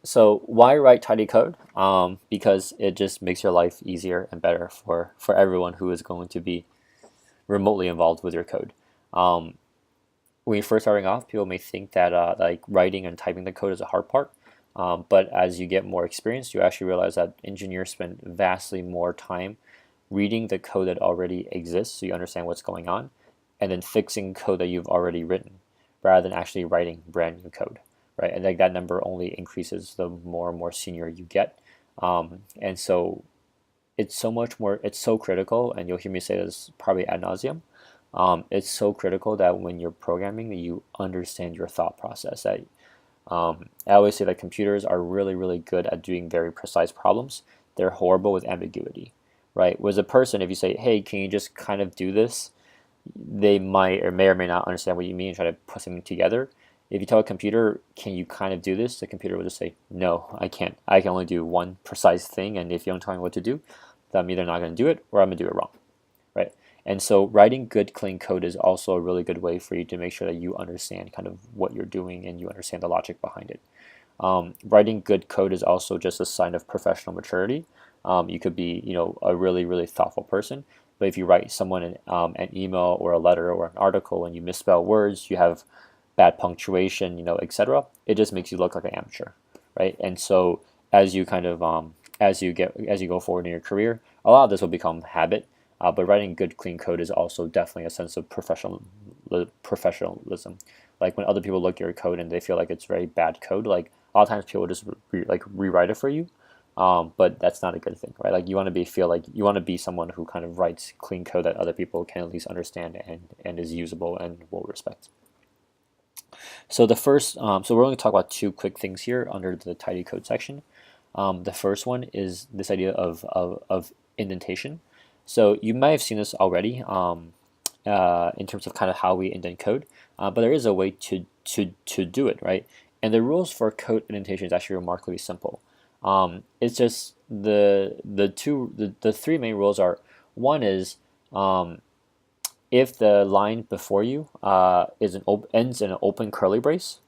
So why write tidy code? Because it just makes your life easier and better for everyone who is going to be remotely involved with your code. Um, when you're first starting off, people may think that like writing and typing the code is a hard part. But as you get more experience, you actually realize that engineers spend vastly more time reading the code that already exists so you understand what's going on, and then fixing code that you've already written rather than actually writing brand new code, right? And like that number only increases the more and more senior you get. And so it's so much more, it's so critical, and you'll hear me say this probably ad nauseum. It's so critical that when you're programming, that you understand your thought process. That I always say that computers are really, really good at doing very precise problems. They're horrible with ambiguity, right? Whereas a person, if you say, "Hey, can you just kind of do this?" They might or may not understand what you mean and try to put something together. If you tell a computer, "Can you kind of do this?" the computer will just say, "No, I can't. I can only do one precise thing, and if you don't tell me what to do, then I'm either not going to do it or I'm going to do it wrong." Right? And so writing good, clean code is also a really good way for you to make sure that you understand kind of what you're doing and you understand the logic behind it. Writing good code is also just a sign of professional maturity. You could be, a really, really thoughtful person, but if you write someone an email or a letter or an article and you misspell words, you have bad punctuation, etc., it just makes you look like an amateur, right? And so as you kind of as you go forward in your career, a lot of this will become habit. But writing good, clean code is also definitely a sense of professionalism. Like when other people look at your code and they feel like it's very bad code, like a lot of times people just rewrite it for you. But that's not a good thing, right? Like you want to feel like you want to be someone who kind of writes clean code that other people can at least understand and is usable and will respect. So so we're only talk about two quick things here under the tidy code section. The first one is this idea of indentation. So you might have seen this already in terms of kind of how we indent code, but there is a way to do it, right? And the rules for code indentation is actually remarkably simple. It's just the three main rules are: one is if the line before you ends in an open curly brace,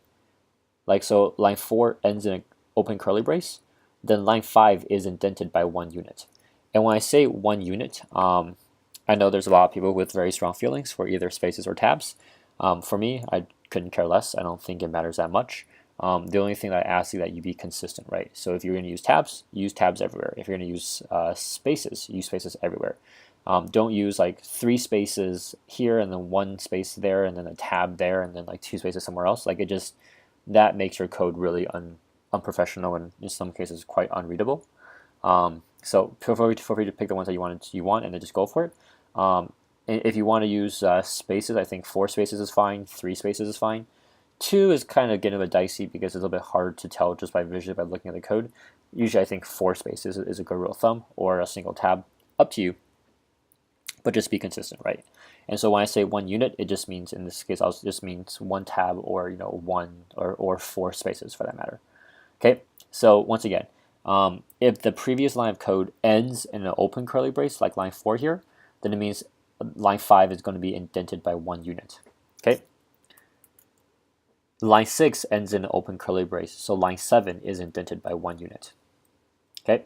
like so line 4 ends in an open curly brace, then line 5 is indented by 1 unit. And when I say 1 unit, I know there's a lot of people with very strong feelings for either spaces or tabs. For me, I couldn't care less. I don't think it matters that much. The only thing that I ask is that you be consistent, right? So if you're going to use tabs everywhere. If you're going to use spaces, use spaces everywhere. Don't use like 3 spaces here and then 1 space there and then a tab there and then like 2 spaces somewhere else. Like that makes your code really unprofessional and in some cases quite unreadable. So feel free to pick the ones that you want and then just go for it. If you want to use spaces, I think 4 spaces is fine, 3 spaces is fine. 2 is kind of getting a bit dicey because it's a little bit hard to tell just by visually by looking at the code. Usually I think 4 spaces is a good rule of thumb, or a single tab, up to you, but just be consistent, right? And so when I say 1 unit, it just means, in this case, it just means 1 tab or one or 4 spaces for that matter. Okay, so once again, if the previous line of code ends in an open curly brace, like line 4 here, then it means line 5 is going to be indented by 1 unit. Okay. Line 6 ends in an open curly brace, so line 7 is indented by 1 unit. Okay.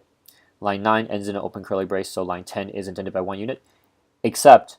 Line 9 ends in an open curly brace, so line 10 is indented by 1 unit, except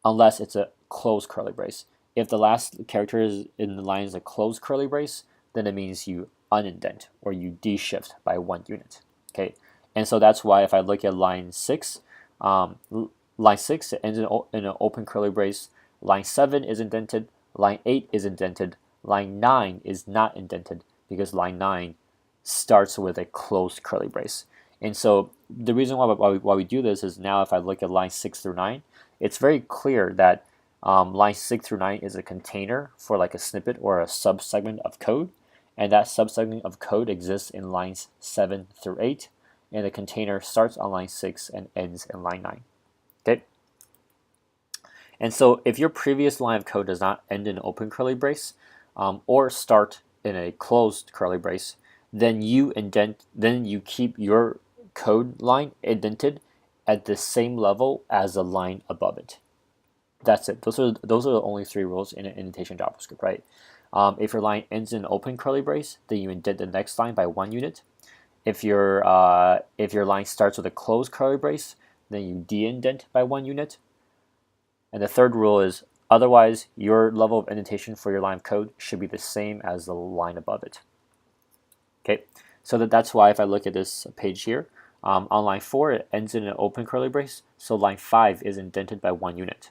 unless it's a closed curly brace. If the last character in the line is a closed curly brace, then it means you unindent or you deshift by 1 unit. Okay, and so that's why if I look at line 6, line 6 ends in an open curly brace. Line 7 is indented. Line 8 is indented. Line 9 is not indented because line 9 starts with a closed curly brace. And so the reason why we do this is now if I look at line 6 through 9, it's very clear that line 6 through 9 is a container for like a snippet or a subsegment of code, and that subsegment of code exists in lines 7 through 8, and the container starts on line 6 and ends in line 9. Okay. And so if your previous line of code does not end in an open curly brace or start in a closed curly brace, then you keep your code line indented at the same level as the line above it. That's it. Those are the only 3 rules in an indentation JavaScript, right? If your line ends in an open curly brace, then you indent the next line by 1 unit. If your line starts with a closed curly brace, then you de-indent by 1 unit. And the third rule is, otherwise, your level of indentation for your line of code should be the same as the line above it. Okay, so that's why if I look at this page here, on line 4, it ends in an open curly brace, so line 5 is indented by 1 unit.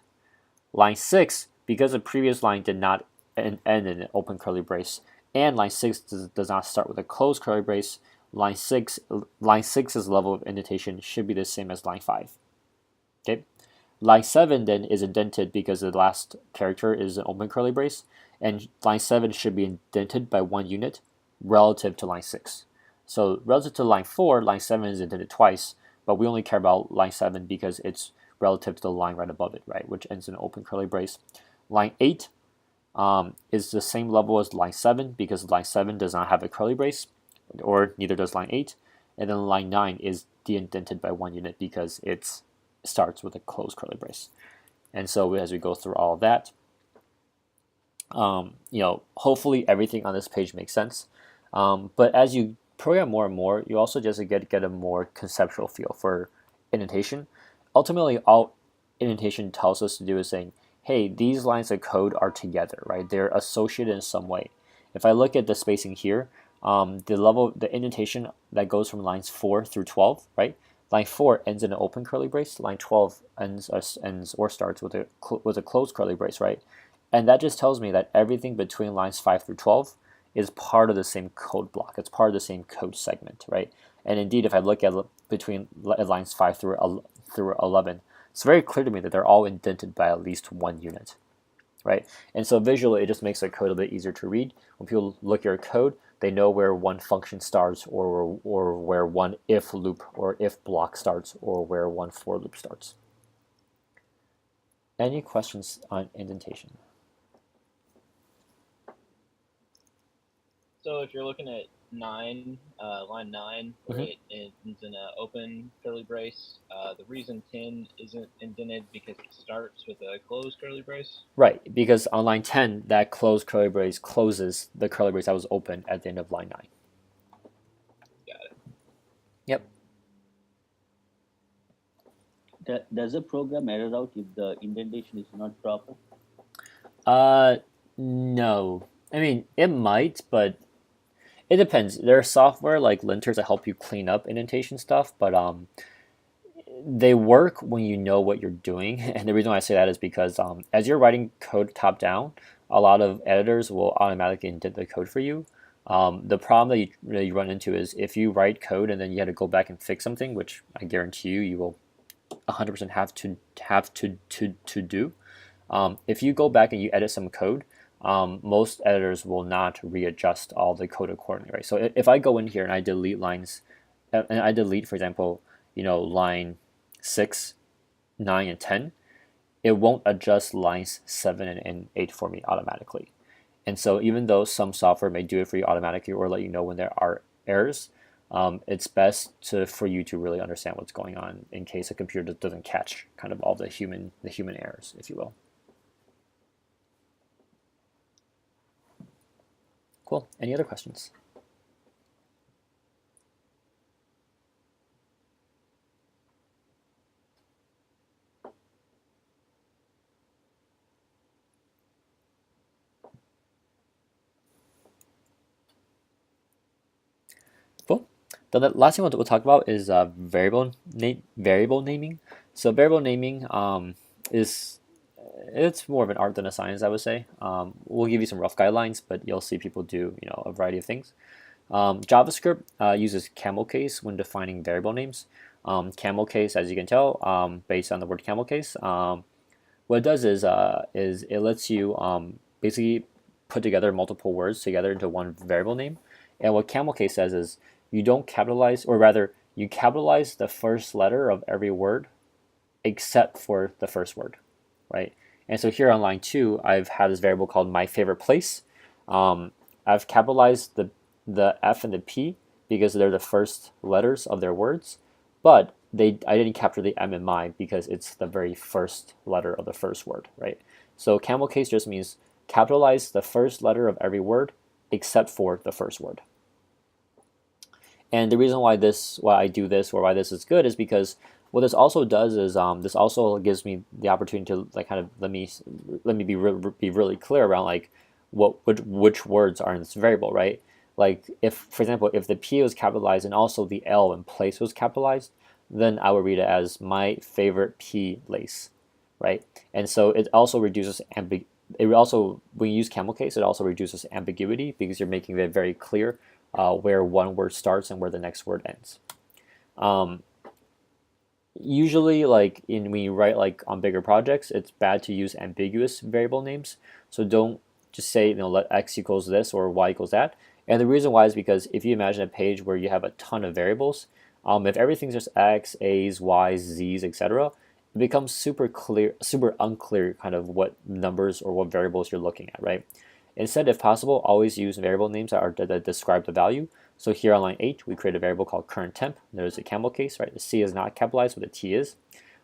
Line 6, because the previous line did not end in an open curly brace, and line 6 does not start with a closed curly brace, line 6's level of indentation should be the same as line 5. Okay, line 7 then is indented because the last character is an open curly brace, and line 7 should be indented by 1 unit relative to line 6. So relative to line 4, line 7 is indented twice, but we only care about line 7 because it's relative to the line right above it, right, which ends in an open curly brace. Line 8 is the same level as line 7 because line 7 does not have a curly brace, or neither does line 8. And then line 9 is de-indented by 1 unit because it starts with a closed curly brace. And so as we go through all of that, hopefully everything on this page makes sense. But as you program more and more, you also just get a more conceptual feel for indentation. Ultimately, all indentation tells us to do is saying, hey, these lines of code are together, right? They're associated in some way. If I look at the spacing here, the indentation that goes from lines 4 through 12, right? Line 4 ends in an open curly brace. Line 12 ends or starts with a closed curly brace, right? And that just tells me that everything between lines 5 through 12 is part of the same code block. It's part of the same code segment, right? And indeed, if I look at between lines 5 through 11, it's very clear to me that they're all indented by at least 1 unit, right? And so visually, it just makes the code a bit easier to read. When people look at your code, they know where one function starts, or where one if loop or if block starts, or where one for loop starts. Any questions on indentation? So if you're looking at line 9, where it ends in an open curly brace, the reason 10 isn't indented because it starts with a closed curly brace? Right, because on line 10, that closed curly brace closes the curly brace that was open at the end of line 9. Got it. Yep. Does the program error out if the indentation is not proper? No. I mean, it might, but it depends. There's software like linters that help you clean up indentation stuff, but they work when you know what you're doing. And the reason why I say that is because as you're writing code top down, a lot of editors will automatically indent the code for you. The problem that you run into is if you write code and then you have to go back and fix something, which I guarantee you will 100% have to do. If you go back and you edit some code, most editors will not readjust all the code accordingly, right? So if I go in here and I delete lines, and I delete, for example, line 6, 9, and 10, it won't adjust lines 7 and 8 for me automatically. And so even though some software may do it for you automatically or let you know when there are errors, it's best for you to really understand what's going on in case a computer doesn't catch kind of all the human errors, if you will. Cool. Any other questions? Cool. The last thing we'll talk about is variable naming. So variable naming it's more of an art than a science, I would say. We'll give you some rough guidelines, but you'll see people do a variety of things. JavaScript uses camel case when defining variable names. Camel case, as you can tell, based on the word camel case, what it does is it lets you basically put together multiple words together into one variable name. And what camel case says is you don't capitalize, or rather, you capitalize the first letter of every word except for the first word, right? And so here on line 2, I've had this variable called my favorite place. I've capitalized the F and the P because they're the first letters of their words, but I didn't capture the M and my because it's the very first letter of the first word, right? So camel case just means capitalize the first letter of every word except for the first word. And the reason why I do this, or why this is good, is because what this also does is this also gives me the opportunity to like kind of let me be really clear around like which words are in this variable, right? Like if, for example, if the P was capitalized and also the L in place was capitalized, then I would read it as my favorite P lace, right? And so it also reduces it also, when you use camel case, it also reduces ambiguity because you're making it very clear where one word starts and where the next word ends. Usually, like when you write like on bigger projects, it's bad to use ambiguous variable names. So don't just say, let x equals this or y equals that. And the reason why is because if you imagine a page where you have a ton of variables, if everything's just x, a's, y's, z's, etc., it becomes super unclear kind of what numbers or what variables you're looking at, right? Instead, if possible, always use variable names that describe the value. So here on line 8, we create a variable called current temp. There's a camel case, right? The C is not capitalized, but the T is.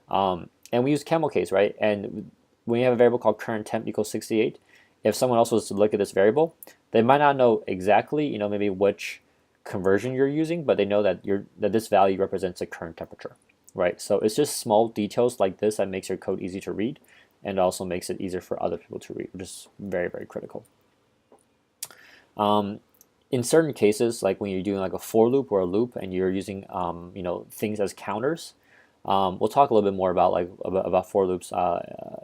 And we use camel case, right? And when you have a variable called current temp equals 68, if someone else was to look at this variable, they might not know exactly, maybe which conversion you're using, but they know that this value represents the current temperature, right? So it's just small details like this that makes your code easy to read, and also makes it easier for other people to read, which is very, very critical. In certain cases, like when you're doing like a for loop or a loop and you're using things as counters, we'll talk a little bit more about for loops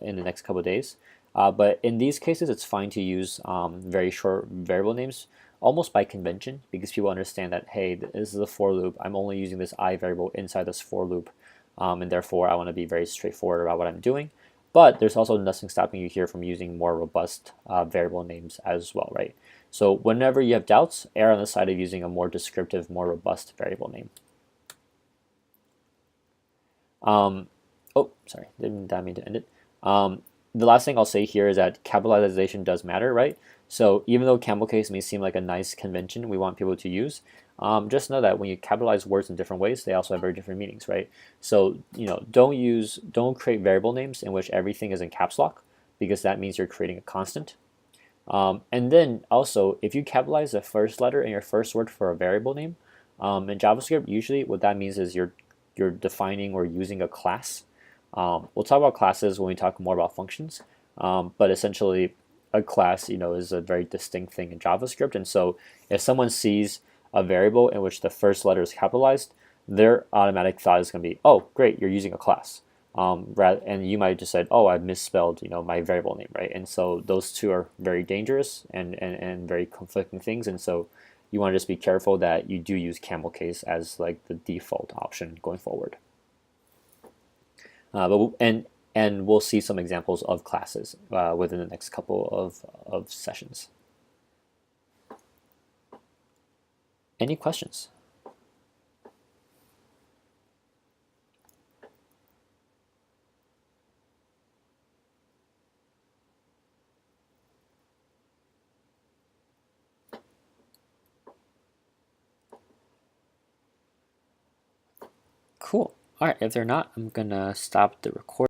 in the next couple of days. But in these cases, it's fine to use very short variable names, almost by convention, because people understand that, hey, this is a for loop. I'm only using this I variable inside this for loop, and therefore I want to be very straightforward about what I'm doing. But there's also nothing stopping you here from using more robust variable names as well, right? So whenever you have doubts, err on the side of using a more descriptive, more robust variable name. Oh, sorry, didn't mean to end it. The last thing I'll say here is that capitalization does matter, right? So even though camel case may seem like a nice convention we want people to use, just know that when you capitalize words in different ways, they also have very different meanings, right? So don't create variable names in which everything is in caps lock, because that means you're creating a constant. And then also, if you capitalize the first letter in your first word for a variable name, in JavaScript, usually what that means is you're defining or using a class. We'll talk about classes when we talk more about functions, but essentially a class, is a very distinct thing in JavaScript. And so if someone sees a variable in which the first letter is capitalized, their automatic thought is going to be, oh, great, you're using a class. And you might just said, oh, I misspelled, my variable name, right? And so those two are very dangerous and very conflicting things. And so you want to just be careful that you do use camel case as like the default option going forward. And we'll see some examples of classes within the next couple of sessions. Any questions? Cool. All right, if they're not, I'm gonna stop the recording.